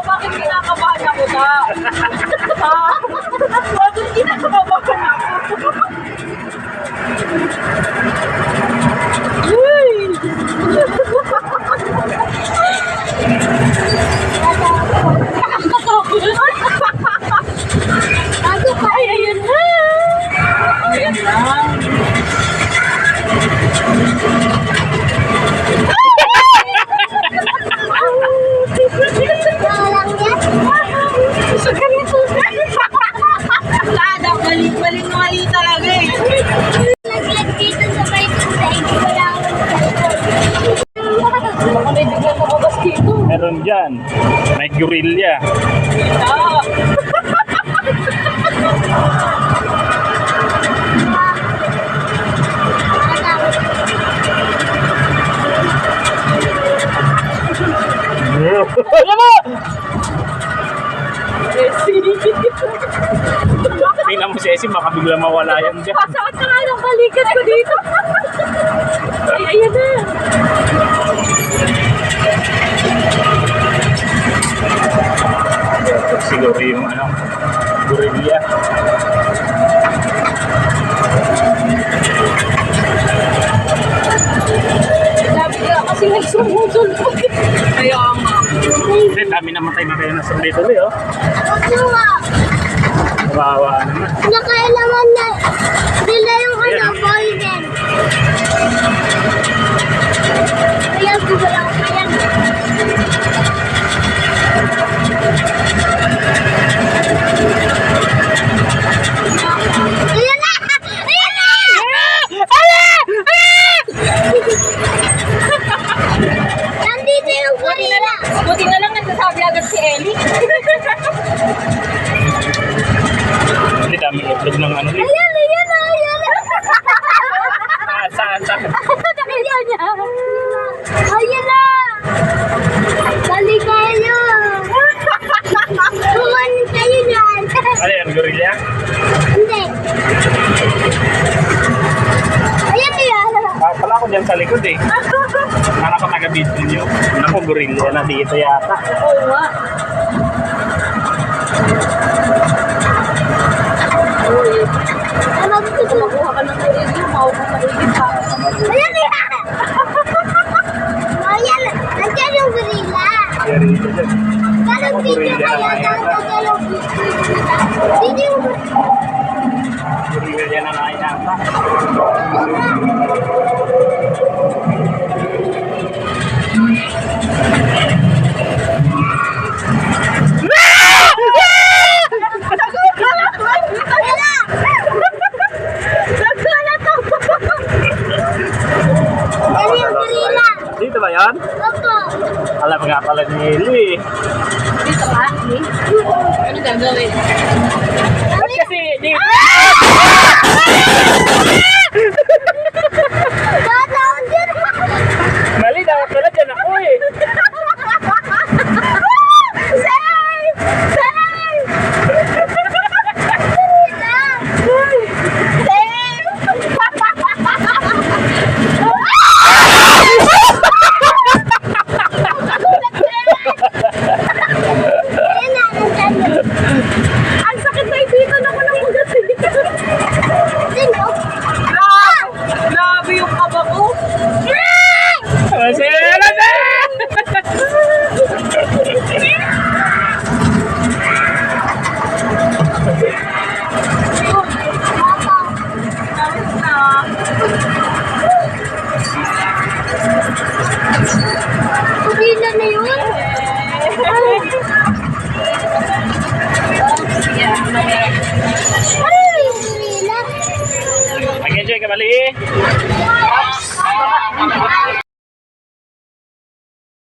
Bakit kinakabahan ako ta? Bakit kinakabahan ako? Ay, ayun na! Ayan na! Mali talaga eh. Naglag dito sa Python sa hindi wala Baka may biglang kumabas dito. Meron dyan. May gorilla. Alam mo! Tingnan mo si Essie, baka bigla mawala yan dyan. Pasakot na nga ng balikat ko dito. Ay, ayan na. Siguro yung gorilla. Sabi ka kasi may sumutol. Kaya nga. Hindi, dami namatay na kayo na sa dito oh. Kawawa naman. nakailaman na sila yung poison. Ayan, gumalang ayan. Ayan na! Ayan na! Nandito yung gorilla. Buti na lang nagsasabi agad si Ellie. Hindi, dami itlog ng Ayan, ayan, ayan. Saan? Nakita niya. Ayan na! Balik kayo! Kumanin kayo dyan! Ano yan, gorilla? Hindi! Ayan na yan! Pala ako dyan sa likod eh. Para ko taga-video nyo. Ako, gorilla na dito yata. Oo nga. Ano gusto ko makuha ka ng gorilla? Maupo maigit pa. Ayan na yan! Ayan! Nandiyan yung gorilla! Gorilla dyan. Parang video kayo nandiyan yung gorilla. Dito yung Gorilla na nga yata. Dito ba yan? Opo! Alam nga pala ni Eli. Dito ka? Ano gagawin? Kasi dito.